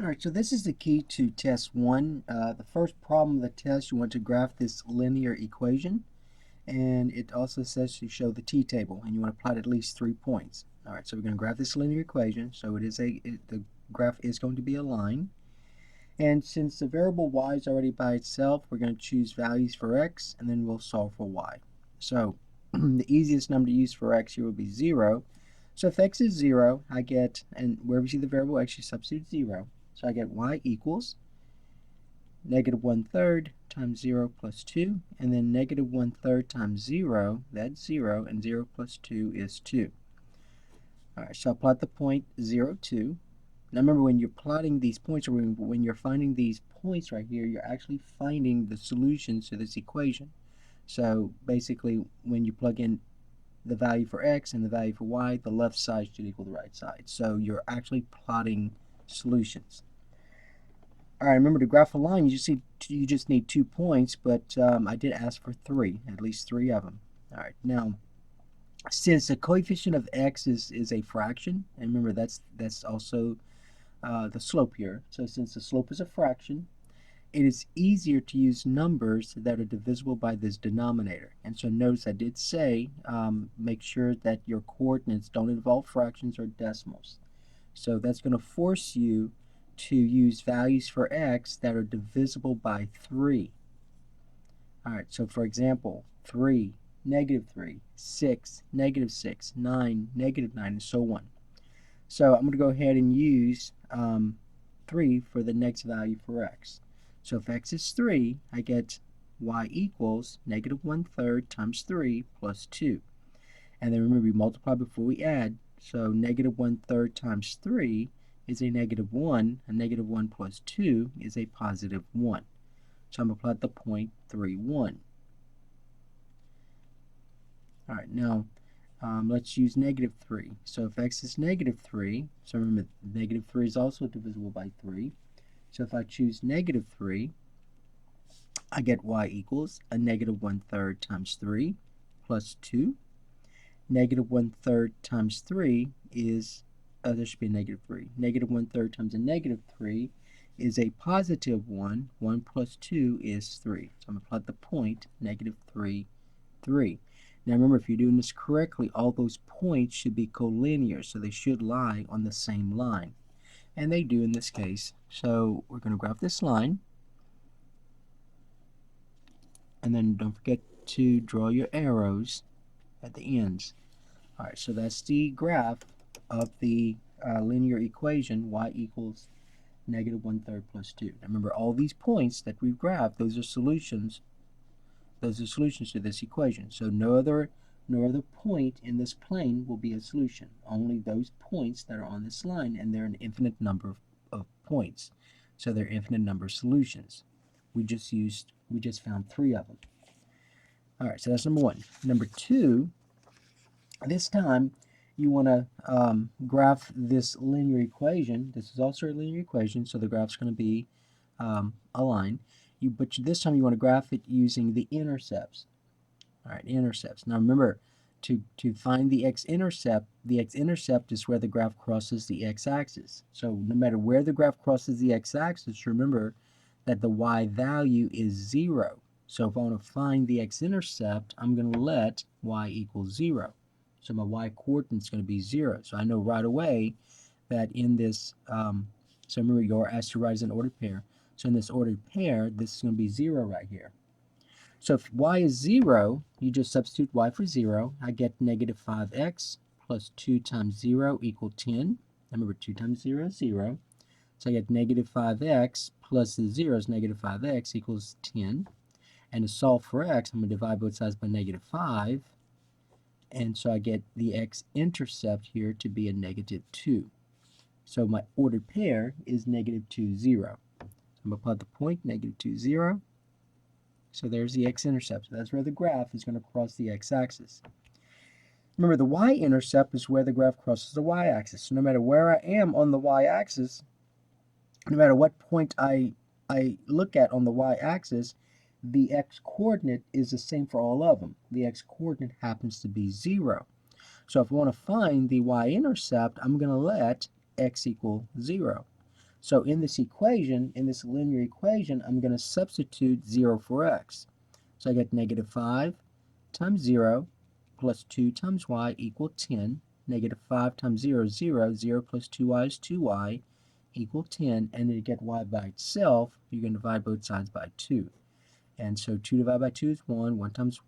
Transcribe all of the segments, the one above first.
All right, so this is the key to test one. The first problem of the test, you want to graph this linear equation, and it also says to show the t-table, and you want to plot at least 3 points. All right, so we're going to graph this linear equation. So the graph is going to be a line, and since the variable y is already by itself, we're going to choose values for x, and then we'll solve for y. So the easiest number to use for x here will be 0. So if x is 0, I get, and wherever you see the variable x, you substitute 0. So I get y equals negative 1/3 times 0 plus 2, and then negative 1/3 times 0, that's 0, and 0 plus 2 is 2. Alright, so I'll plot the point 0, 2. Now remember, when you're plotting these points, or when you're finding these points right here, you're actually finding the solutions to this equation. So basically, when you plug in the value for x and the value for y, the left side should equal the right side. So you're actually plotting solutions. All right, remember, to graph a line, you just need 2 points, but I did ask for 3, at least 3 of them. All right, now, since the coefficient of x is a fraction, and remember that's also the slope here. So since the slope is a fraction, it is easier to use numbers that are divisible by this denominator. And so notice I did say make sure that your coordinates don't involve fractions or decimals. So that's going to force you to use values for x that are divisible by 3. Alright, so for example, 3, negative 3, 6, negative 6, 9, negative 9, and so on. So I'm going to go ahead and use 3 for the next value for x. So if x is 3, I get y equals negative 1/3 times 3 plus 2. And then remember, we multiply before we add. So negative 1/3 times 3 is a negative 1, and negative 1 plus 2 is a positive 1. So I'm going to plot the point 3, 1. All right, now let's use negative 3. So if x is negative 3, so remember, negative 3 is also divisible by 3. So if I choose negative 3, I get y equals a negative 1/3 times 3 plus 2. Negative 1/3 times 3 is there should be a negative 3. Negative 1/3 times a negative 3 is a positive 1. 1 plus 2 is 3. So I'm going to plot the point negative 3, 3. Now remember, if you're doing this correctly, all those points should be collinear, so they should lie on the same line. And they do in this case. So we're going to graph this line. And then don't forget to draw your arrows at the ends. Alright, so that's the graph of the linear equation y equals negative 1/3 plus 2. Now remember, all these points that we've graphed, those are solutions to this equation. So no other point in this plane will be a solution. Only those points that are on this line, and they're an infinite number of points. So they're infinite number of solutions. We just found 3 of them. All right, so that's number 1. Number 2, this time you want to graph this linear equation. This is also a linear equation, so the graph's going to be a line. But this time you want to graph it using the intercepts. All right, intercepts. Now remember, to find the x-intercept is where the graph crosses the x-axis. So no matter where the graph crosses the x-axis, remember that the y value is 0. So if I want to find the x-intercept, I'm going to let y equal 0. So my y coordinate is going to be 0. So I know right away that in this, so remember, you're asked to write as an ordered pair. So in this ordered pair, this is going to be 0 right here. So if y is 0, you just substitute y for 0. I get negative 5x plus 2 times 0 equal 10. Remember, 2 times 0 is 0. So I get negative 5x plus the 0 is negative 5x equals 10. And to solve for x, I'm going to divide both sides by negative 5. And so I get the x-intercept here to be a negative 2. So my ordered pair is negative 2, 0. So I'm going to plot the point negative 2, 0. So there's the x-intercept. So that's where the graph is going to cross the x-axis. Remember, the y-intercept is where the graph crosses the y-axis. So no matter where I am on the y-axis, no matter what point I look at on the y-axis, the x-coordinate is the same for all of them. The x-coordinate happens to be 0. So if I want to find the y-intercept, I'm going to let x equal 0. So in this equation, in this linear equation, I'm going to substitute 0 for x. So I get negative 5 times 0 plus 2 times y equal 10. Negative 5 times 0 is 0. 0 plus 2y is 2y equal 10. And then to get y by itself, you're going to divide both sides by 2. And so 2 divided by 2 is 1. 1 times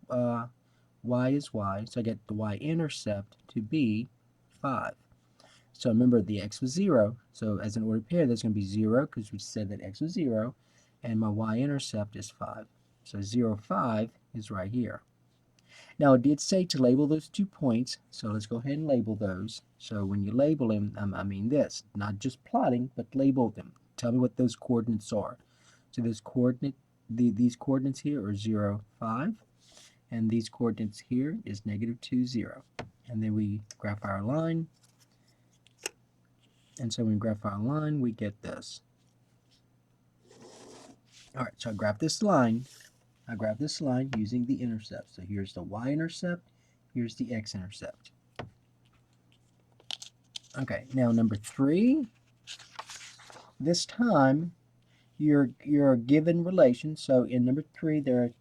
y is y. So I get the y-intercept to be 5. So remember, the x was 0. So as an ordered pair, there's going to be 0 because we said that x was 0. And my y-intercept is 5. So 0, 5 is right here. Now, it did say to label those 2 points. So let's go ahead and label those. So when you label them, I mean this. Not just plotting, but label them. Tell me what those coordinates are. So this coordinate, these coordinates here are 0, 5. And these coordinates here is negative 2, 0. And then we graph our line. And so when we graph our line, we get this. All right, so I graph this line. I graph this line using the intercept. So here's the y-intercept. Here's the x-intercept. Okay, now number 3. This time, you're given relation. So in number 3, there are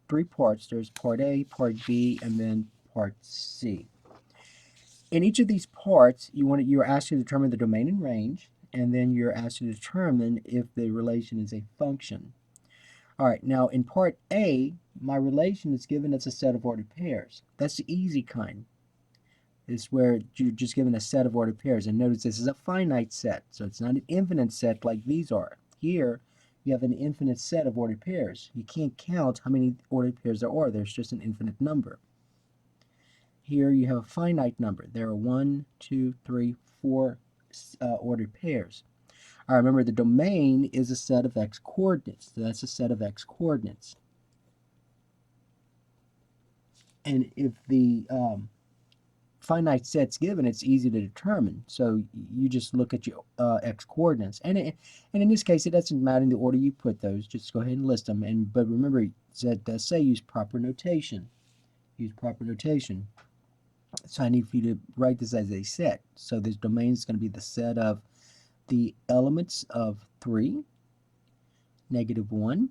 3 parts. There's part A, part B, and then part C. In each of these parts, you're asked to determine the domain and range, and then you're asked to determine if the relation is a function. All right, now in part A, my relation is given as a set of ordered pairs. That's the easy kind. It's where you're just given a set of ordered pairs. And notice this is a finite set, so it's not an infinite set like these are. Here, you have an infinite set of ordered pairs. You can't count how many ordered pairs there are. There's just an infinite number. Here you have a finite number. There are 1, 2, 3, 4 ordered pairs. All right, remember the domain is a set of x coordinates. So that's a set of x coordinates. And if the finite set's given, it's easy to determine. So you just look at your x coordinates. And in this case, it doesn't matter in the order you put those. Just go ahead and list them. But remember, it does say use proper notation. Use proper notation. So I need for you to write this as a set. So this domain is going to be the set of the elements of 3, negative 1,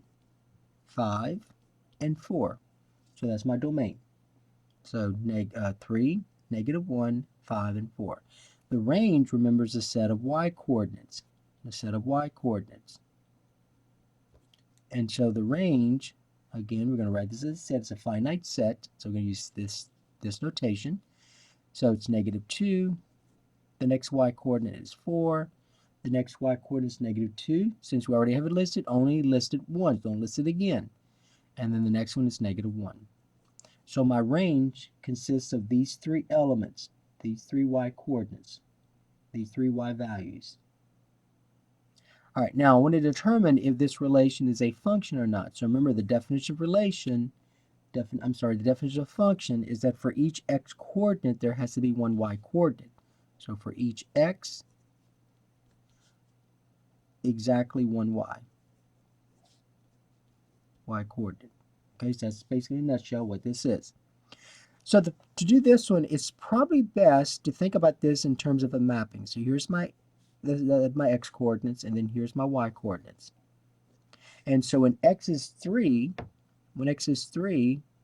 5, and 4. So that's my domain. So 3, negative 1, 5, and 4. The range, remember, is a set of y coordinates. A set of y coordinates. And so the range, again, we're going to write this as a set. It's a finite set. So we're going to use this notation. So it's negative 2. The next y coordinate is 4. The next y coordinate is negative 2. Since we already have it listed, only list it once. Don't list it again. And then the next one is negative 1. So my range consists of these 3 elements, these 3 y coordinates, these 3 y values. All right, now I want to determine if this relation is a function or not. So remember, the definition of relation, the definition of function is that for each x coordinate, there has to be one y coordinate. So for each x, exactly one y coordinate. Okay, so that's basically in a nutshell what this is. So to do this one, it's probably best to think about this in terms of a mapping. So here's my x coordinates, and then here's my y coordinates. And so when x is 3,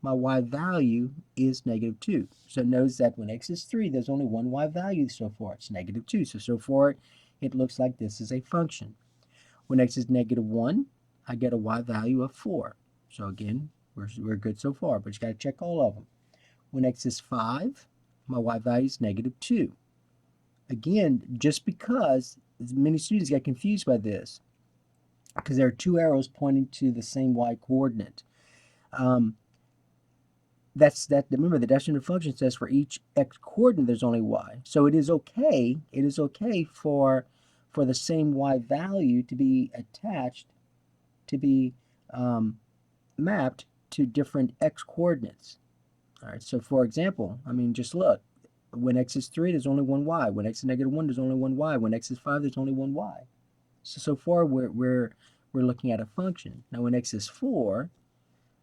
my y value is negative 2. So notice that when x is 3, there's only one y value so far. It's negative 2. So far, it looks like this is a function. When x is negative 1, I get a y value of 4. So again, we're good so far, but you got to check all of them. When x is 5, my y value is negative 2. Again, just because many students get confused by this, because there are 2 arrows pointing to the same y coordinate. Remember, the definition of function says for each x coordinate there's only y. So it is okay for the same y value to be attached, to be mapped to different x coordinates. All right, so for example, I mean, just look. When x is 3, there's only one y. When x is negative 1, there's only one y. When x is 5, there's only one y. So far, we're looking at a function. Now, when x is 4,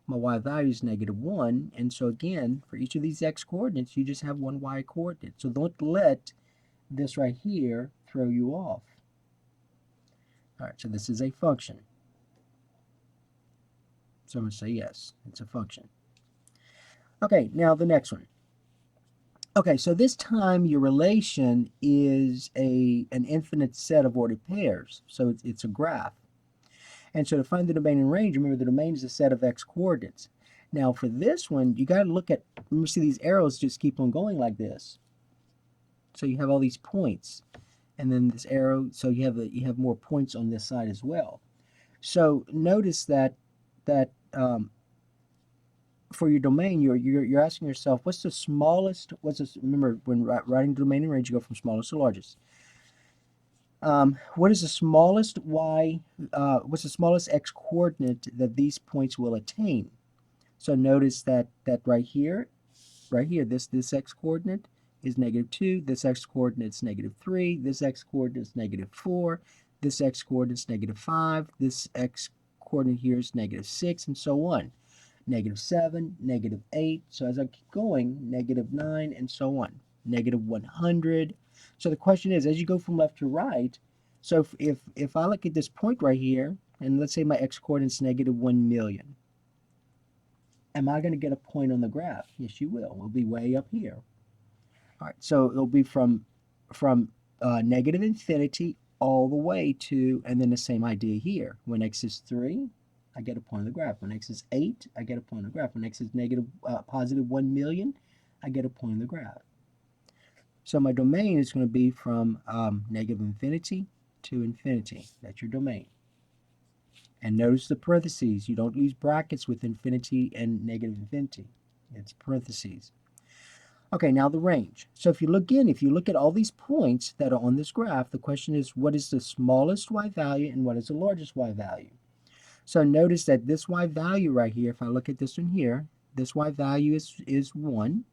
my y value is negative 1. And so again, for each of these x coordinates, you just have one y coordinate. So don't let this right here throw you off. All right, so this is a function. So I'm going to say yes, it's a function. Okay, now the next one. Okay, so this time your relation is an infinite set of ordered pairs. So it's a graph. And so to find the domain and range, remember the domain is a set of x coordinates. Now for this one, you got to look at, remember, see these arrows just keep on going like this. So you have all these points, and then this arrow, so you have more points on this side as well. So notice that for your domain, you're asking yourself, what's the smallest? Remember, when writing domain and range, you go from smallest to largest. What is the smallest what's the smallest x coordinate that these points will attain? So notice that right here, this x coordinate is -2. This x coordinate is -3. This x coordinate is -4. This x coordinate is -5. This x coordinate here is -6, and so on. -7, -8. So as I keep going, -9, and so on. -100. So the question is, as you go from left to right, so if I look at this point right here, and let's say my x coordinate is -1 million, am I going to get a point on the graph? Yes, you will. It'll be way up here. All right, so it'll be from -infinity all the way to, and then the same idea here. When x is 3, I get a point on the graph. When x is 8, I get a point on the graph. When x is positive 1 million, I get a point on the graph. So my domain is going to be from -infinity to infinity. That's your domain. And notice the parentheses. You don't use brackets with infinity and -infinity. It's parentheses. Okay, now the range. So if you look at all these points that are on this graph, the question is, what is the smallest y value and what is the largest y value? So notice that this y value right here, if I look at this one here, this y value is 1.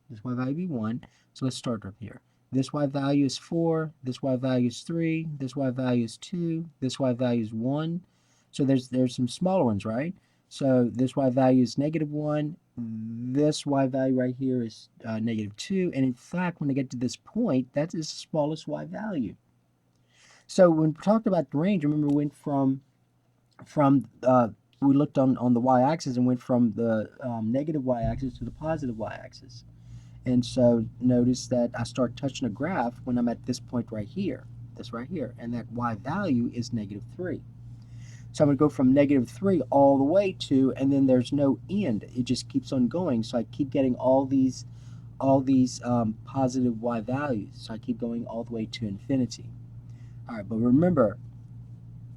This y value be 1. So let's start up here. This y value is 4. This y value is 3. This y value is 2. This y value is 1. So there's some smaller ones, right? So this y value is -1. This y value right here is -2. And in fact, when I get to this point, that is the smallest y value. So when we talked about the range, remember we went we looked on the y-axis and went from the negative y-axis to the positive y-axis. And so notice that I start touching a graph when I'm at this point right here, this right here, and that y value is -3. So I'm going to go from -3 all the way to, and then there's no end. It just keeps on going. So I keep getting all these positive y values. So I keep going all the way to infinity. All right, but remember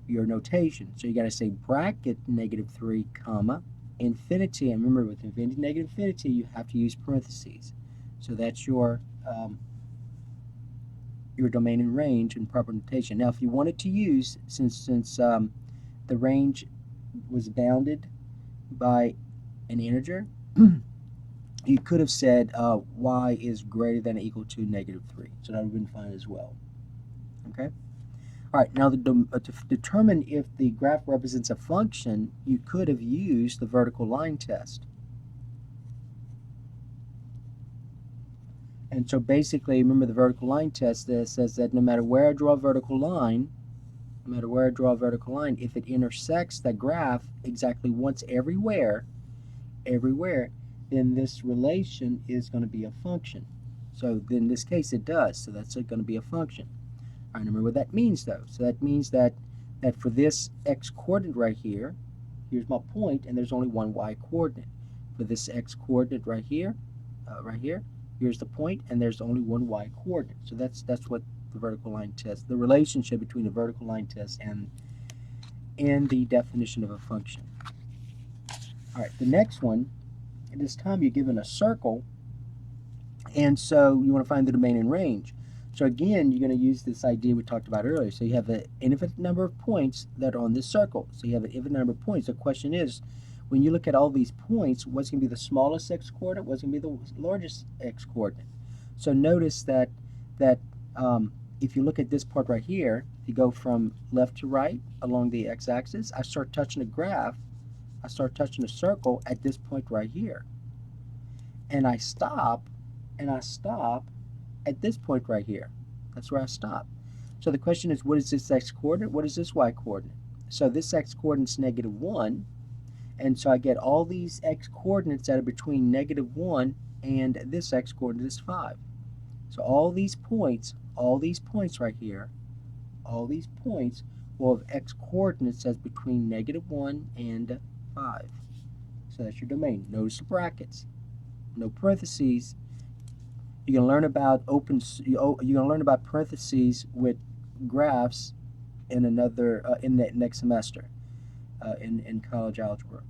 your notation. So you got to say bracket -3, comma, infinity. And remember, with infinity, -infinity, you have to use parentheses. So that's your domain and range and proper notation. Now, if you wanted to use, since the range was bounded by an integer, you could have said y is greater than or equal to -3. So that would have been fine as well. Okay? All right, now to determine if the graph represents a function, you could have used the vertical line test. And so basically, remember the vertical line test that says that no matter where I draw a vertical line, if it intersects that graph exactly once everywhere, then this relation is going to be a function. So in this case, it does. So that's going to be a function. All right, remember what that means, though. So that means that for this x coordinate right here, here's my point, and there's only one y coordinate. For this x coordinate right here, here's the point, and there's only one y coordinate. So that's what the vertical line test, the relationship between the vertical line test and the definition of a function. All right, the next one, at this time you're given a circle, and so you want to find the domain and range. So again, you're going to use this idea we talked about earlier. So you have an infinite number of points that are on this circle. So you have an infinite number of points. The question is, when you look at all these points, what's going to be the smallest x coordinate? What's going to be the largest x coordinate? So notice that if you look at this part right here, you go from left to right along the x-axis. I start touching a graph. I start touching a circle at this point right here. And I stop at this point right here. That's where I stop. So the question is, what is this x-coordinate? What is this y-coordinate? So this x-coordinate is -1, and so I get all these x-coordinates that are between -1 and this x-coordinate is 5. So all these points right here, all these points will have x-coordinates that's between -1 and 5. So that's your domain. Notice the brackets, no parentheses. You're going to learn about parentheses with graphs in the next semester in college algebra.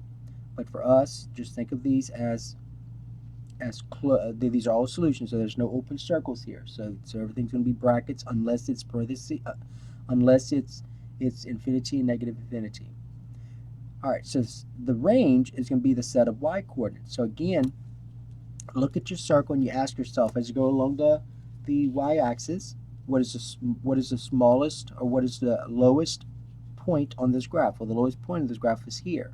But for us, just think of these as these are all solutions, so there's no open circles here. So everything's going to be brackets unless it's parentheses, unless it's infinity and negative infinity. All right, so the range is going to be the set of y-coordinates. So again, look at your circle and you ask yourself as you go along the y-axis, what is the smallest or what is the lowest point on this graph? Well, the lowest point of this graph is here,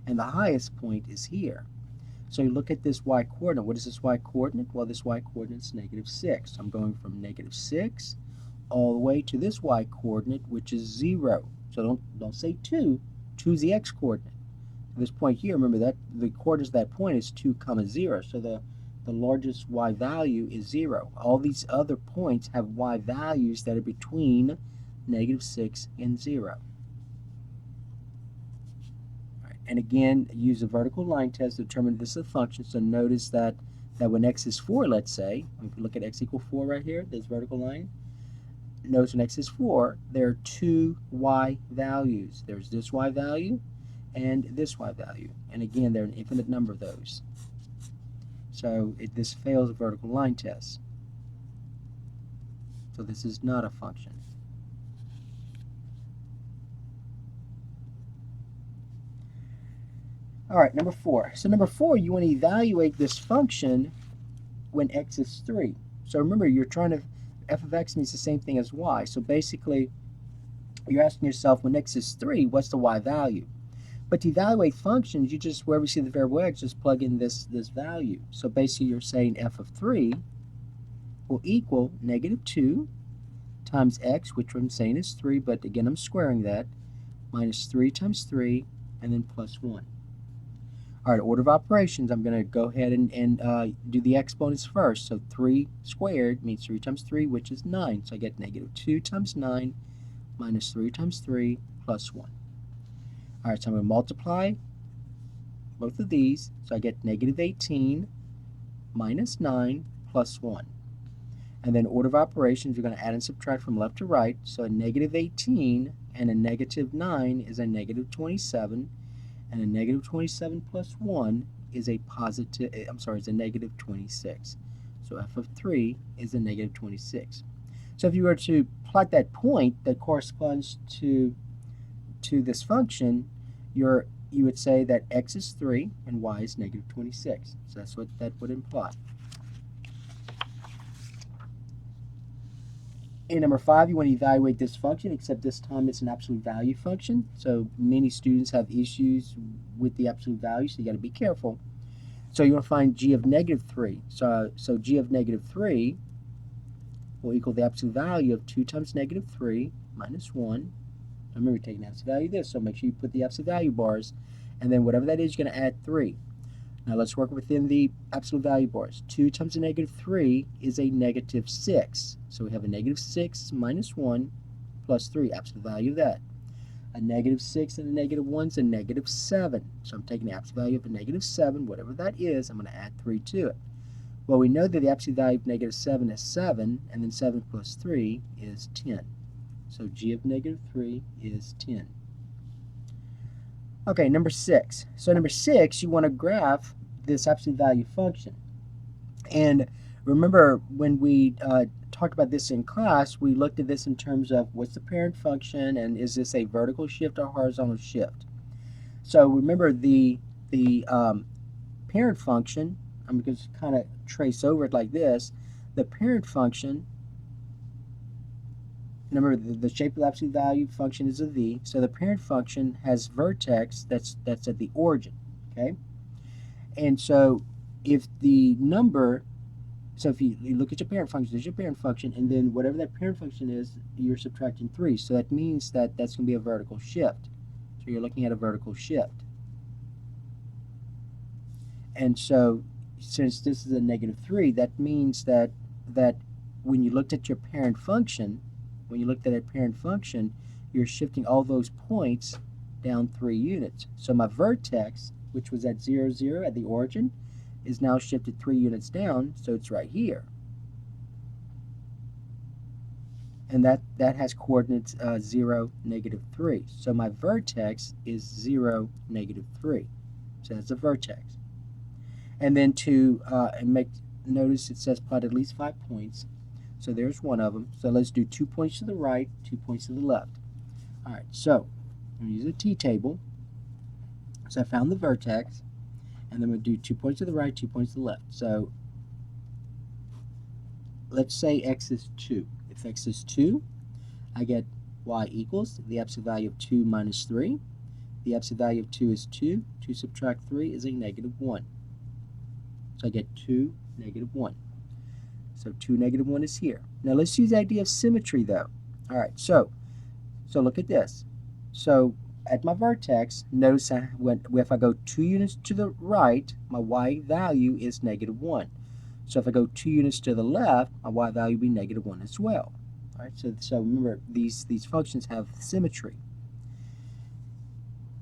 and the highest point is here. So you look at this y-coordinate. What is this y-coordinate? Well, this y-coordinate is -6. I'm going from -6 all the way to this y-coordinate, which is 0. So don't say 2. 2 is the x-coordinate. This point here, remember that the coordinates of that point is 2, 0. So the largest y value is 0. All these other points have y values that are between -6 and 0. And again, use the vertical line test to determine this is a function. So notice that when x is 4, let's say, if we look at x equals 4 right here, this vertical line, notice when x is 4, there are 2 y values. There's this y value and this y value. And again, there are an infinite number of those. So this fails a vertical line test. So this is not a function. All right, number 4. So number 4, you want to evaluate this function when x is 3. So remember, you're trying to, f of x means the same thing as y. So basically, you're asking yourself, when x is 3, what's the y value? But to evaluate functions, you just, wherever you see the variable x, just plug in this value. So basically, you're saying f of 3 will equal -2 times x, which I'm saying is 3, but again, I'm squaring that, minus 3 times 3, and then plus 1. All right, order of operations, I'm going to go ahead and do the exponents first. So 3 squared means 3 times 3, which is 9. So I get -2 times 9 minus 3 times 3 plus 1. All right, so I'm going to multiply both of these. So I get -18 minus 9 plus 1. And then order of operations, you're going to add and subtract from left to right. So a -18 and a -9 is a -27. And a -27 plus 1 is a positive, is a -26. So f of 3 is a -26. So if you were to plot that point that corresponds to this function, you would say that x is 3 and y is -26. So that's what that would imply. In number 5, you want to evaluate this function, except this time it's an absolute value function. So many students have issues with the absolute value, so you got to be careful. So you want to find g of -3. So g of -3 will equal the absolute value of 2 times -3 minus 1. Remember, we're taking the absolute value of this, so make sure you put the absolute value bars. And then whatever that is, you're going to add 3. Now let's work within the absolute value bars. 2 times a -3 is a -6. So we have a -6 minus 1 plus 3, absolute value of that. A -6 and a -1 is a -7. So I'm taking the absolute value of a -7, whatever that is, I'm going to add 3 to it. Well, we know that the absolute value of -7 is 7, and then 7 plus 3 is 10. So g of -3 is 10. Okay, number 6. So number 6, you want to graph this absolute value function. And remember, when we talked about this in class, we looked at this in terms of what's the parent function, and is this a vertical shift or horizontal shift? So remember the parent function, I'm going to kind of trace over it like this. The parent function, remember the shape of the absolute value function is a V, so the parent function has vertex that's at the origin, okay? And so if the number So if you look at your parent function, there's your parent function, and then whatever that parent function is, you're subtracting 3. So that means that that's going to be a vertical shift. So you're looking at a vertical shift. And so since this is a -3, that means that when you looked at your parent function, you're shifting all those points down 3 units. So my vertex, which was at 0, 0 at the origin, is now shifted 3 units down, so it's right here. And that has coordinates 0, -3. So my vertex is 0, -3. So that's a vertex. And then to notice it says plot at least 5 points. So there's one of them. So let's do 2 points to the right, 2 points to the left. All right, so I'm going to use a t-table. So I found the vertex, and then we'll do 2 points to the right, 2 points to the left. So let's say x is 2. If x is 2, I get y equals the absolute value of 2 minus 3. The absolute value of 2 is 2. 2 subtract 3 is a -1. So I get 2, -1. So 2, -1 is here. Now let's use the idea of symmetry, though. All right, so look at this. So at my vertex, notice if I go 2 units to the right, my y value is -1. So if I go 2 units to the left, my y value will be -1 as well. All right, so remember, these functions have symmetry.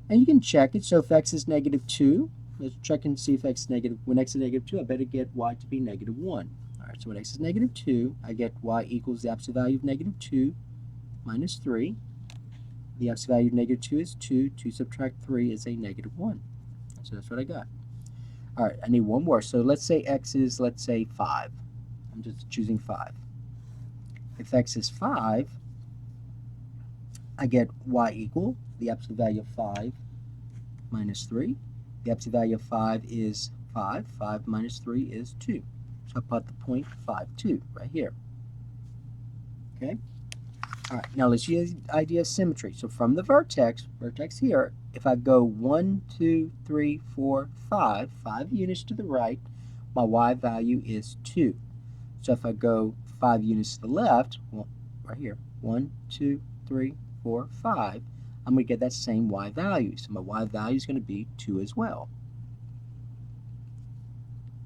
And you can check it. So if x is -2, let's check and see if x is negative. When x is -2, I better get y to be -1. All right, so when x is -2, I get y equals the absolute value of -2 minus 3. The absolute value of -2 is 2. 2 subtract 3 is a -1. So that's what I got. All right, I need one more. So let's say x is, let's say, 5. I'm just choosing 5. If x is 5, I get y equal the absolute value of 5 minus 3. The absolute value of 5 is 5. 5 minus 3 is 2. So I put the point 5, 2 right here. Okay? All right, now let's use the idea of symmetry. So from the vertex here, if I go 1, 2, 3, 4, 5, 5 units to the right, my y value is 2. So if I go 5 units to the left, well, right here, 1, 2, 3, 4, 5, I'm going to get that same y value. So my y value is going to be 2 as well.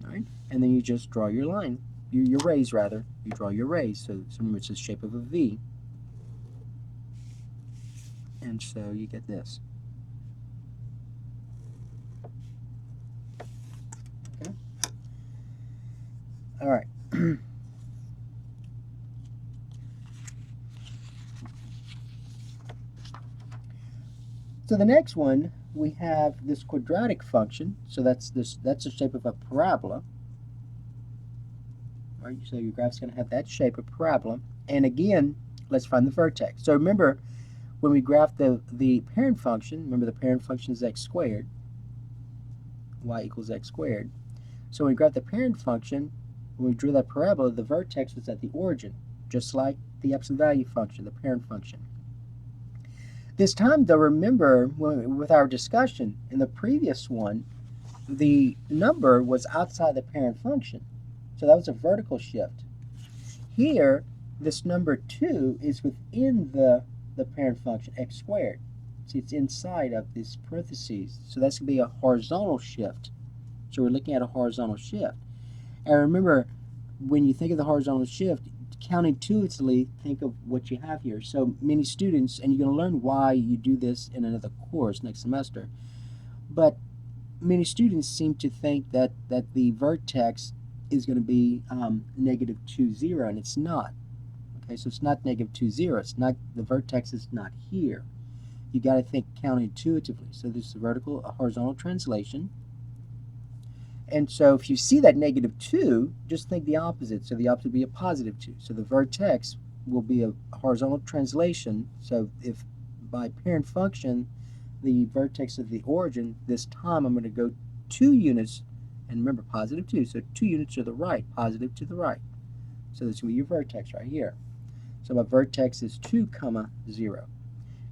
All right, and then you just draw your line, your rays rather. You draw your rays. So remember, it's the shape of a V. And so you get this. Okay. All right. So the next one, we have this quadratic function. So that's the shape of a parabola. Right? So your graph's going to have that shape of parabola. And again, let's find the vertex. So remember, when we graph the parent function, remember the parent function is x squared, y equals x squared. So when we graph the parent function, when we drew that parabola, the vertex was at the origin, just like the absolute value function, the parent function. This time, though, remember, with our discussion in the previous one, the number was outside the parent function. So that was a vertical shift. Here, this number 2 is within the parent function, x squared. See, it's inside of this parentheses. So that's going to be a horizontal shift. So we're looking at a horizontal shift. And remember, when you think of the horizontal shift, counterintuitively think of what you have here. So many students, and you're going to learn why you do this in another course next semester, but many students seem to think that the vertex is going to be -2, 0, and it's not. Okay, so it's not -2, 0. It's not, the vertex is not here. You got to think counterintuitively. So this is a horizontal translation. And so if you see that -2, just think the opposite. So the opposite would be a +2. So the vertex will be a horizontal translation. So if by parent function, the vertex of the origin, this time I'm going to go 2 units, and remember +2, so 2 units to the right, positive to the right. So this will be your vertex right here. So my vertex is 2, 0.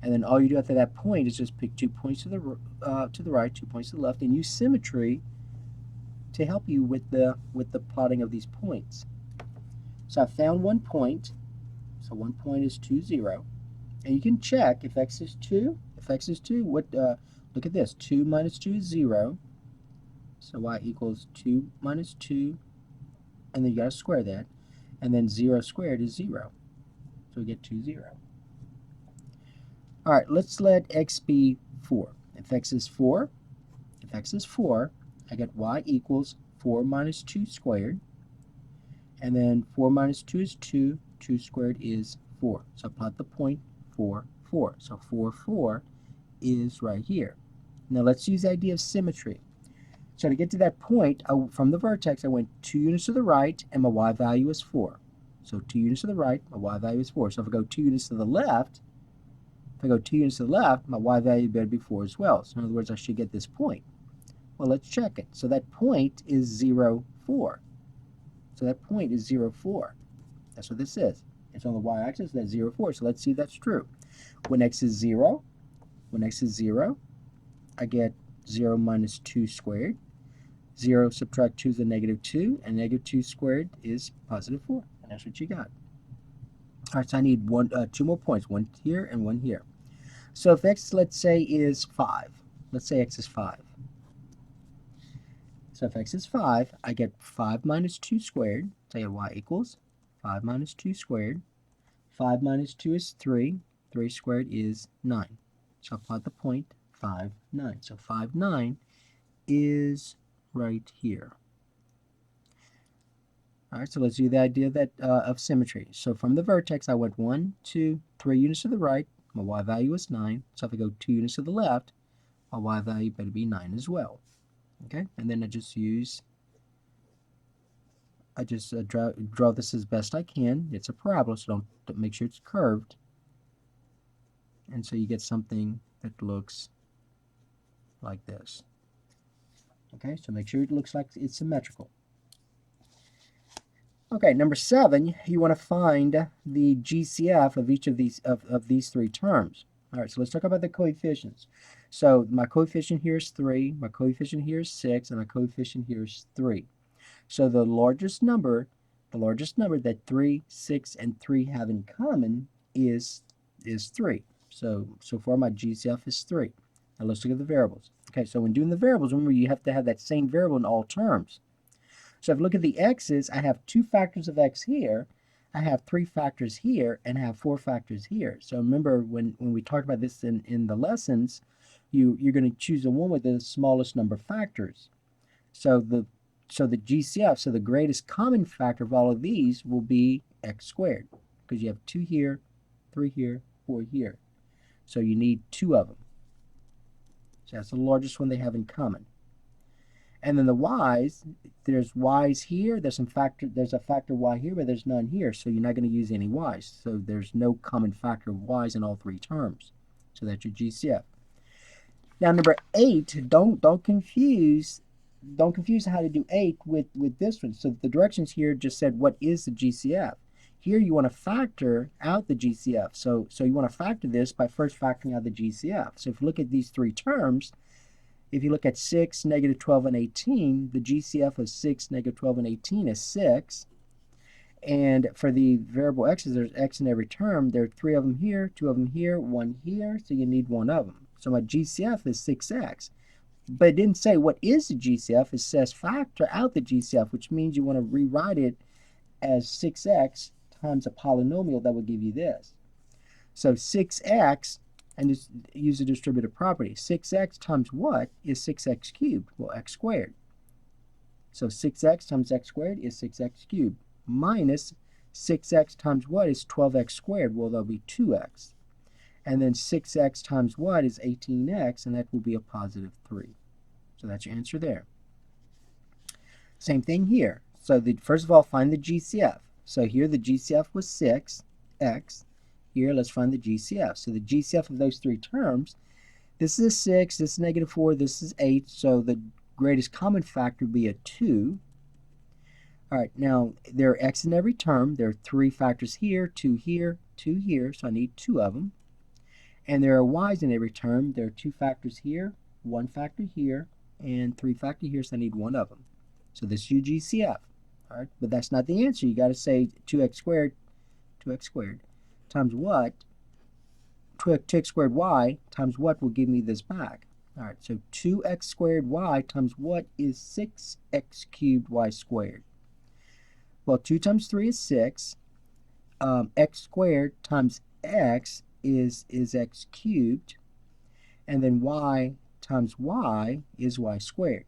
And then all you do after that point is just pick 2 points to the right, 2 points to the left, and use symmetry to help you with the plotting of these points. So I found one point. So one point is 2, 0. And you can check if x is 2. If x is 2, look at this. 2 minus 2 is 0. So y equals 2 minus 2. And then you got to square that. And then 0 squared is 0. So we get 2, 0. All right, let's let x be 4. If x is 4, I get y equals 4 minus 2 squared. And then 4 minus 2 is 2. 2 squared is 4. So I plot the point 4, 4. So 4, 4 is right here. Now let's use the idea of symmetry. So to get to that point, from the vertex, I went 2 units to the right, and my y value is 4. So 2 units to the right, my y value is 4. So if I go 2 units to the left, my y value better be 4 as well. So in other words, I should get this point. Well, let's check it. So that point is 0, 4. So that point is 0, 4. That's what this is. It's on the y-axis, that's 0, 4. So let's see if that's true. When x is 0, I get 0 minus 2 squared. 0 subtract 2 is a negative 2, and negative 2 squared is positive 4. And that's what you got. All right, so I need 2 more points, one here and one here. So if x, let's say, is 5. Let's say x is 5. So if x is 5, I get 5 minus 2 squared. So I get y equals 5 minus 2 squared. 5 minus 2 is 3. 3 squared is 9. So I'll plot the point 5, 9. So 5, 9 is right here. All right, so let's do the idea that of symmetry. So from the vertex, I went 1, 2, 3 units to the right. My y value is 9. So if I go 2 units to the left, my y value better be 9 as well. Okay, and then I just draw this as best I can. It's a parabola, so don't make sure it's curved. And so you get something that looks like this. Okay, so make sure it looks like it's symmetrical. Okay, number 7, you want to find the GCF of each of these three terms. All right, so let's talk about the coefficients. So my coefficient here is 3, my coefficient here is 6, and my coefficient here is 3. So the largest number that 3, 6, and 3 have in common is 3. So far my GCF is 3. Now let's look at the variables. Okay, so when doing the variables, remember you have to have that same variable in all terms. So if you look at the x's, I have 2 factors of x here, I have 3 factors here, and I have 4 factors here. So remember when we talked about this in the lessons, you're going to choose the one with the smallest number of factors. So the GCF, so the greatest common factor of all of these will be x squared, because you have 2 here, 3 here, 4 here. So you need 2 of them. So that's the largest one they have in common. And then the y's, there's y's here, there's a factor y here, but there's none here, so you're not going to use any y's. So there's no common factor of y's in all 3 terms. So that's your GCF. Now number 8, don't confuse how to do 8 with this one. So the directions here just said what is the GCF. Here you want to factor out the GCF. So you want to factor this by first factoring out the GCF. So if you look at these 3 terms, if you look at 6, negative 12, and 18, the GCF of 6, negative 12, and 18 is 6. And for the variable x's, there's x in every term. There are 3 of them here, 2 of them here, 1 here, so you need 1 of them. So my GCF is 6x. But it didn't say what is the GCF. It says factor out the GCF, which means you want to rewrite it as 6x times a polynomial that will give you this. So 6x, and just use the distributive property. 6x times what is 6x cubed? Well, x squared. So 6x times x squared is 6x cubed. Minus 6x times what is 12x squared? Well, that'll be 2x. And then 6x times what is 18x, and that will be a positive 3. So that's your answer there. Same thing here. So first of all, find the GCF. So here the GCF was 6x. Here, let's find the GCF. So the GCF of those 3 terms, this is a 6, this is negative 4, this is 8. So the greatest common factor would be a 2. All right, now there are x in every term. There are 3 factors here, 2 here, 2 here. So I need 2 of them. And there are y's in every term. There are 2 factors here, 1 factor here, and 3 factor here. So I need 1 of them. So this is your GCF. All right, but that's not the answer. You got to say 2x squared times what? 2x squared y times what will give me this back? All right, so 2x squared y times what is 6x cubed y squared? Well, 2 times 3 is 6. X squared times x is x cubed. And then y times y is y squared.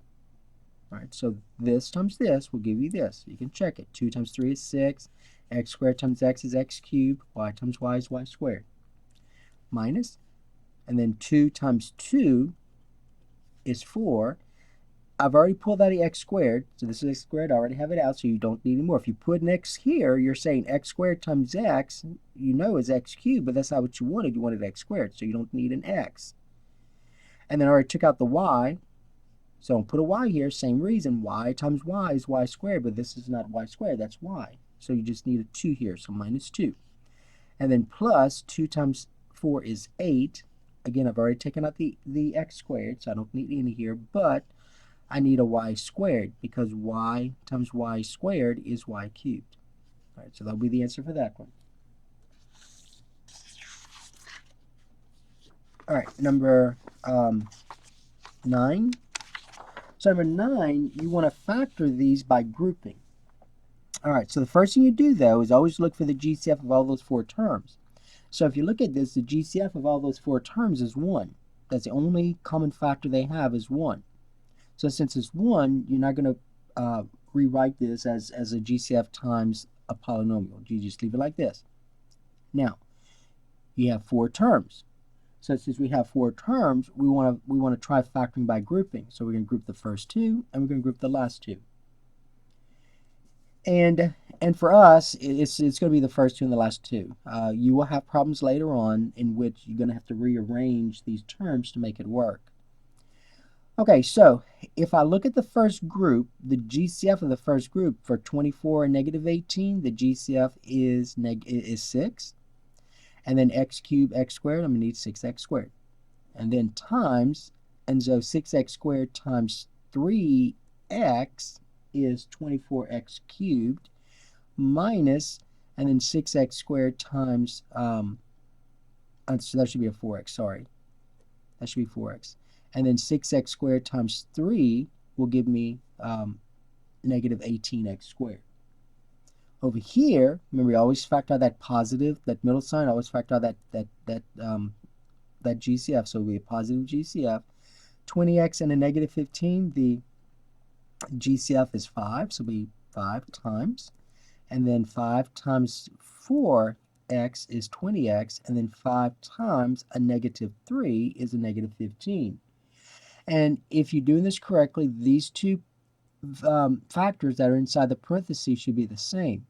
All right, so this times this will give you this. You can check it. 2 times 3 is 6. X squared times x is x cubed. Y times y is y squared. Minus. And then 2 times 2 is 4. I've already pulled out the x squared. So this is x squared. I already have it out, so you don't need any more. If you put an x here, you're saying x squared times x, you know, is x cubed, but that's not what you wanted. You wanted x squared, so you don't need an x. And then I already took out the y. So I'll put a y here, same reason. Y times y is y squared, but this is not y squared, that's y. So you just need a 2 here, so minus 2. And then plus 2 times 4 is 8. Again, I've already taken out the x squared, so I don't need any here, but I need a y squared because y times y squared is y cubed. All right, so that'll be the answer for that one. All right, number 9. So number 9, you want to factor these by grouping. All right, so the first thing you do, though, is always look for the GCF of all those 4 terms. So if you look at this, the GCF of all those 4 terms is 1. That's the only common factor they have is 1. So since it's 1, you're not going to rewrite this as a GCF times a polynomial. You just leave it like this. Now, you have 4 terms. So since we have 4 terms, we want to try factoring by grouping. So we're going to group the first 2, and we're going to group the last 2. And for us, it's going to be the first 2 and the last 2. You will have problems later on in which you're going to have to rearrange these terms to make it work. Okay, so if I look at the first group, the GCF of the first group for 24 and negative 18, the GCF is 6. And then x cubed, x squared, I'm going to need 6x squared. And then times, and so 6x squared times 3x is 24x cubed, minus, and then 6x squared times, so that should be a 4x, sorry. That should be 4x. And then 6x squared times 3 will give me negative 18x squared. Over here, remember we always factor out that positive, that middle sign, always factor out that GCF, so it will be a positive GCF. 20x and a negative 15, the GCF is 5, so it'll be 5 times. And then 5 times 4x is 20x, and then 5 times a negative 3 is a negative 15. And if you're doing this correctly, these two factors that are inside the parentheses should be the same.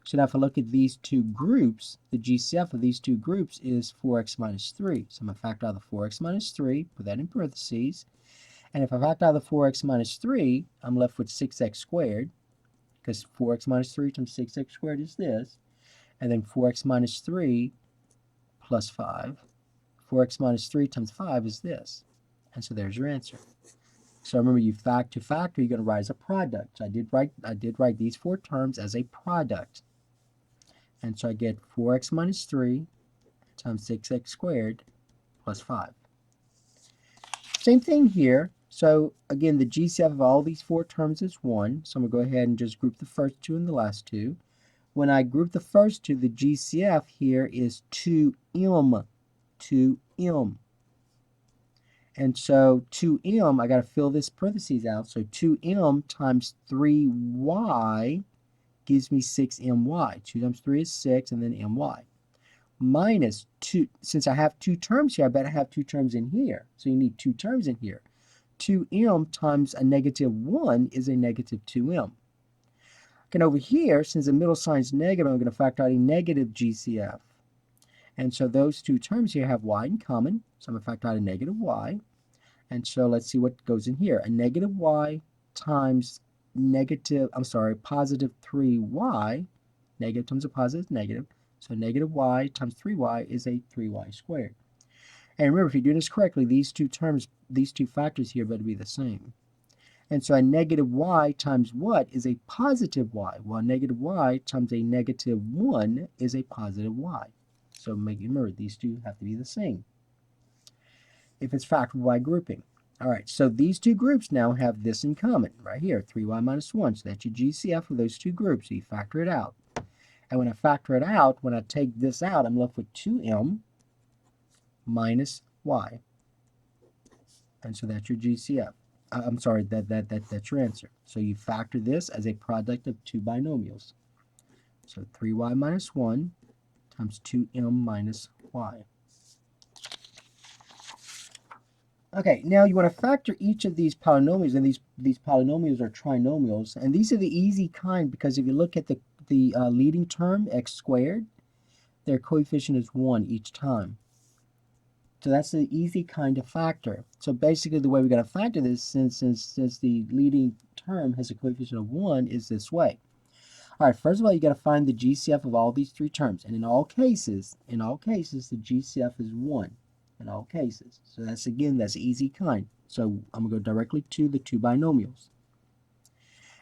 So now if I look at these two groups, the GCF of these two groups is 4x minus 3. So I'm going to factor out the 4x minus 3, put that in parentheses. And if I factor out the 4x minus 3, I'm left with 6x squared, because 4x minus 3 times 6x squared is this. And then 4x minus 3 plus 5. 4x minus 3 times 5 is this. And so there's your answer. So remember, you factor to factor, you're going to write as a product. So I did write these 4 terms as a product. And so I get 4x minus 3 times 6x squared plus 5. Same thing here. So again, the GCF of all these 4 terms is 1. So I'm going to go ahead and just group the first 2 and the last 2. When I group the first 2, the GCF here is 2m. 2m. And so 2m, I got to fill this parentheses out. So 2m times 3y gives me 6my. 2 times 3 is 6, and then my. Minus 2, since I have 2 terms here, I better have 2 terms in here. So you need 2 terms in here. 2m times a negative 1 is a negative 2m. And over here, since the middle sign is negative, I'm going to factor out a negative GCF. And so those 2 terms here have y in common. So I'm going to factor out a negative y. And so let's see what goes in here. A negative y times positive 3y. Negative times a positive is negative. So negative y times 3y is a 3y squared. And remember, if you're doing this correctly, these 2 terms, these 2 factors here better be the same. And so a negative y times what is a positive y, while negative y times a negative 1 is a positive y. So remember, these two have to be the same if it's factorable by grouping. All right, so these two groups now have this in common right here, 3y minus 1. So that's your GCF for those two groups. So you factor it out. And when I factor it out, when I take this out, I'm left with 2m minus y. And so that's your GCF. I'm sorry, that's your answer. So you factor this as a product of two binomials. So 3y minus 1 times 2m minus y. Okay, now you want to factor each of these polynomials, and these polynomials are trinomials, and these are the easy kind because if you look at the leading term, x squared, their coefficient is 1 each time. So that's the easy kind of factor. So basically the way we're going to factor this, since the leading term has a coefficient of 1, is this way. All right, first of all, you got to find the GCF of all these three terms, and in all cases, the GCF is 1. In all cases. So that's, again, that's easy kind. So I'm going to go directly to the two binomials.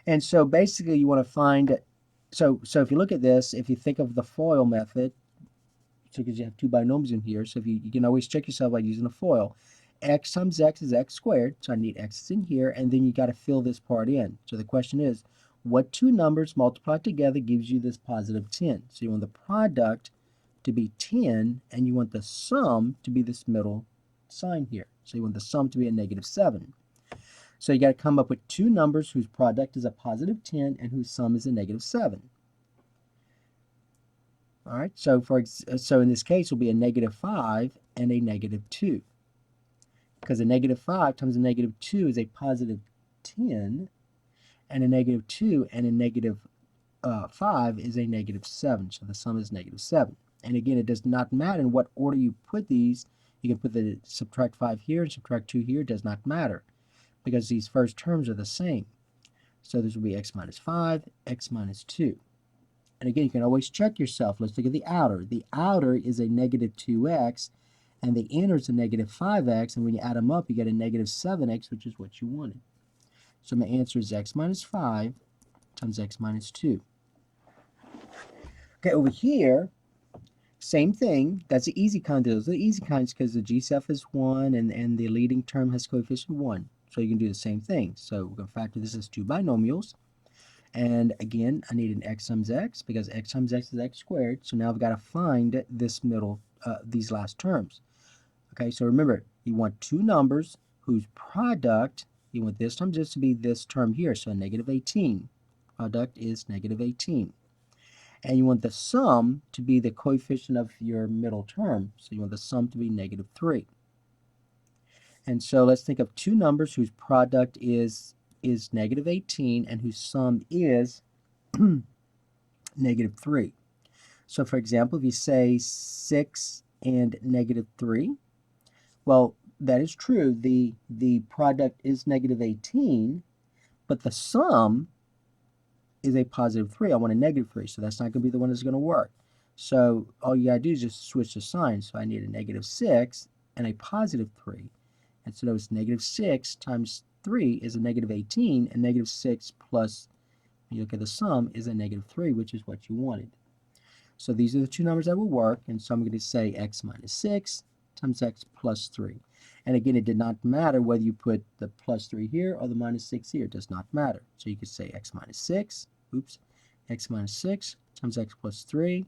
And so basically you want to find, so if you look at this, if you think of the FOIL method, so because you have two binomials in here, so if you can always check yourself by using a FOIL. X times x is x squared, so I need x's in here, and then you got to fill this part in. So the question is, what two numbers multiplied together gives you this positive 10? So you want the product to be 10, and you want the sum to be this middle sign here. So you want the sum to be a negative 7. So you got to come up with two numbers whose product is a positive 10 and whose sum is a negative 7. All right, so in this case, it will be a negative 5 and a negative 2. Because a negative 5 times a negative 2 is a positive 10, and a negative 2 and a negative 5 is a negative 7. So the sum is negative 7. And again, it does not matter in what order you put these. You can put the subtract 5 here and subtract 2 here. It does not matter because these first terms are the same. So this will be x minus 5, x minus 2. And again, you can always check yourself. Let's look at the outer. The outer is a negative 2x, and the inner is a negative 5x. And when you add them up, you get a negative 7x, which is what you wanted. So my answer is x minus 5 times x minus 2. Okay, over here, same thing. That's the easy kind. Those are the easy kinds because the GCF is 1 and the leading term has coefficient 1. So you can do the same thing. So we're going to factor this as two binomials. And again, I need an x times x because x times x is x squared. So now I've got to find this middle, these last terms. Okay, so remember, you want two numbers whose product, you want this times this to be this term here. So negative 18. Product is negative 18. And you want the sum to be the coefficient of your middle term. So you want the sum to be negative 3. And so let's think of two numbers whose product is negative 18 and whose sum is negative 3. So for example, if you say 6 and negative 3, well, that is true. The product is negative 18, but the sum is a positive 3. I want a negative 3, so that's not going to be the one that's going to work. So all you got to do is just switch the sign. So I need a negative 6 and a positive 3. And so notice negative 6 times 3 is a negative 18, and negative 6 plus, when you look at the sum, is a negative 3, which is what you wanted. So these are the two numbers that will work, and so I'm going to say x minus 6 times x plus 3. And again, it did not matter whether you put the plus 3 here or the minus 6 here. It does not matter. So you could say x minus 6, x minus 6 times x plus 3,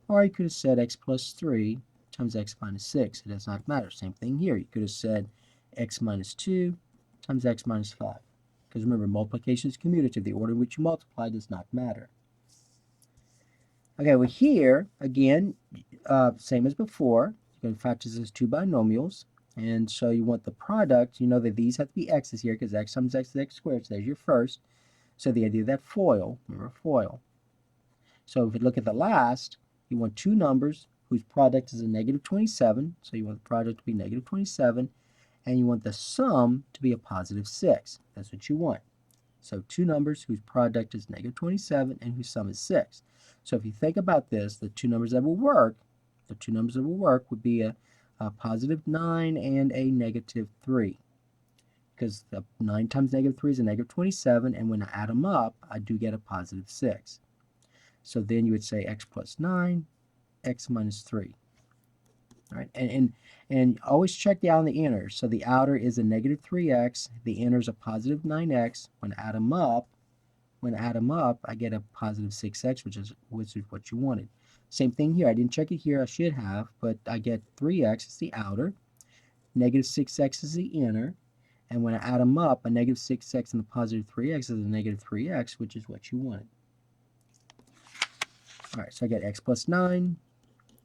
or you could have said x plus 3 times x minus 6. It does not matter. Same thing here. You could have said x minus 2 times x minus 5. Because remember, multiplication is commutative. The order in which you multiply does not matter. Okay, well here, again, same as before. You're going to factor this as two binomials. And so you want the product. You know that these have to be x's here because x times x is x squared. So there's your first. So the idea of that FOIL, remember FOIL. So if you look at the last, you want two numbers whose product is a negative 27. So you want the product to be negative 27. And you want the sum to be a positive 6. That's what you want. So two numbers whose product is negative 27 and whose sum is 6. So if you think about this, the two numbers that will work would be a positive 9 and a negative 3. because 9 times negative 3 is a negative 27, and when I add them up, I do get a positive 6. So then you would say x plus 9, x minus 3. All right, and always check the outer and the inner. So the outer is a negative 3x, the inner is a positive 9x. When I add them up, I get a positive 6x, which is what you wanted. Same thing here. I didn't check it here. I should have, but I get 3x is the outer, negative 6x is the inner, and when I add them up, a negative 6x and a positive 3x is a negative 3x, which is what you wanted. All right, so I get x plus 9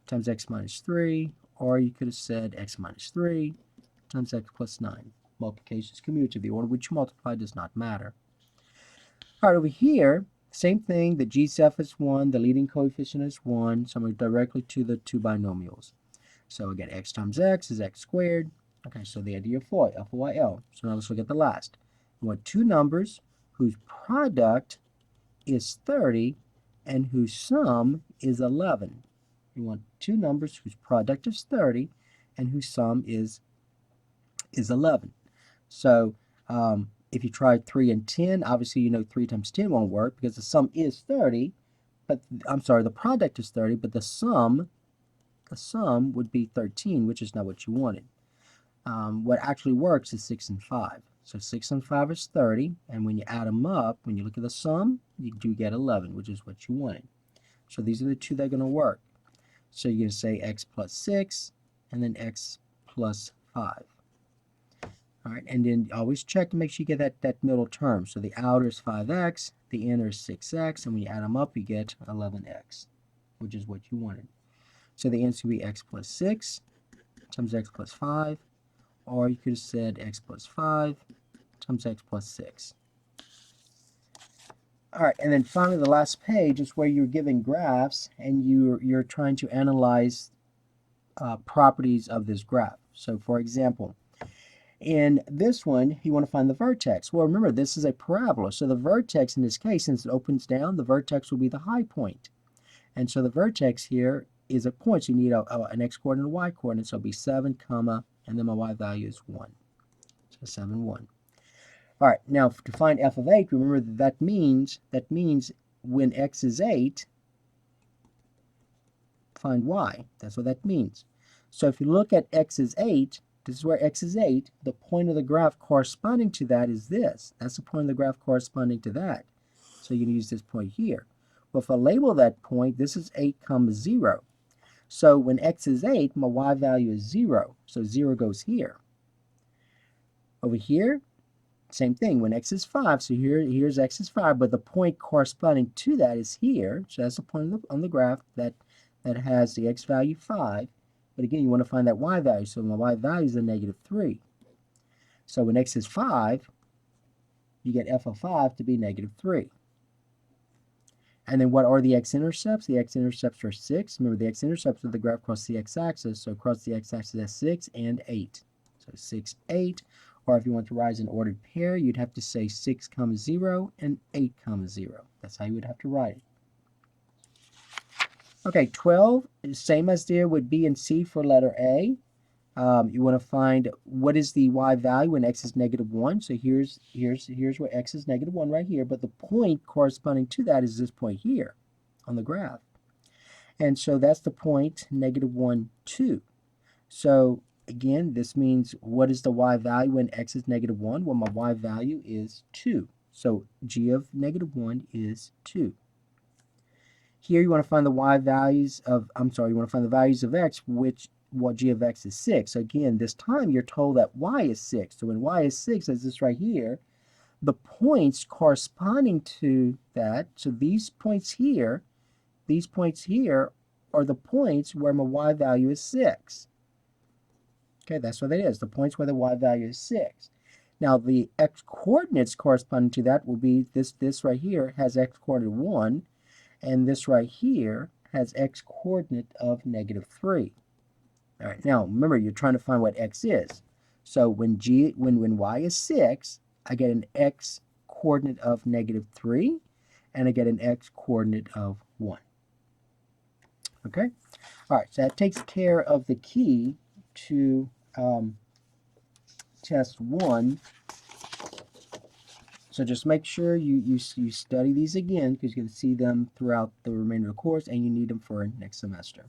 times x minus 3, or you could have said x minus 3 times x plus 9. Multiplication is commutative. The order which you multiply does not matter. All right, over here, same thing. The GCF is 1. The leading coefficient is 1. So I'm going directly to the two binomials. So again, x times x is x squared. Okay, so the idea of phi, f of y, L. So now let's look at the last. We want two numbers whose product is 30 and whose sum is 11. We want two numbers whose product is 30 and whose sum is 11. So if you try 3 and 10, obviously you know 3 times 10 won't work because the sum is 30, but I'm sorry, the product is 30, but the sum would be 13, which is not what you wanted. What actually works is 6 and 5. So 6 and 5 is 30, and when you add them up, when you look at the sum, you do get 11, which is what you wanted. So these are the two that are going to work. So you're going to say x plus 6, and then x plus 5. All right, and then always check to make sure you get that middle term. So the outer is 5x, the inner is 6x, and when you add them up, you get 11x, which is what you wanted. So the answer would be x plus 6 times x plus 5, or you could have said x plus 5 times x plus 6. All right, and then finally the last page is where you're given graphs and you're trying to analyze properties of this graph. So for example, in this one, you want to find the vertex. Well, remember, this is a parabola. So the vertex in this case, since it opens down, the vertex will be the high point. And so the vertex here is a point. So you need an x-coordinate and a y-coordinate. So it'll be 7, comma, and then my y value is 1. So 7, 1. All right, now to find f of 8, remember that means when x is 8, find y. That's what that means. So if you look at x is 8, this is where x is 8. The point of the graph corresponding to that is this. That's the point of the graph corresponding to that. So you can use this point here. Well, if I label that point, this is 8, 0. So when x is 8, my y value is 0. So 0 goes here. Over here, same thing. When x is 5, so here's x is 5, but the point corresponding to that is here. So that's the point on the graph that has the x value 5. But again, you want to find that y value. So my y value is a negative 3. So when x is 5, you get f of 5 to be negative 3. And then what are the x-intercepts? The x-intercepts are 6. Remember, the x-intercepts of the graph cross the x-axis. So across the x-axis, that's 6 and 8. So 6, 8. Or if you want to rise in ordered pair, you'd have to say 6, 0 and 8, 0. That's how you would have to write it. Okay, 12, same as there with B and C for letter A. You want to find what is the y value when x is negative 1. So here's where x is negative 1 right here, but the point corresponding to that is this point here on the graph. And so that's the point negative 1, 2. So again, this means what is the y value when x is negative 1? Well, my y value is 2. So g of negative 1 is 2. Here you want to find the y values of, you want to find the values of x, what g of x is 6. So again, this time you're told that y is 6. So when y is 6, as this right here, the points corresponding to that, so these points here are the points where my y value is 6. Okay, that's what that is, the points where the y value is 6. Now the x-coordinates corresponding to that will be this right here has x-coordinate 1, and this right here has x-coordinate of negative 3. All right, now remember, you're trying to find what x is. So when y is 6, I get an x-coordinate of negative 3, and I get an x-coordinate of 1. Okay? All right, so that takes care of the key to test 1 So just make sure you study these again because you're going to see them throughout the remainder of the course and you need them for next semester.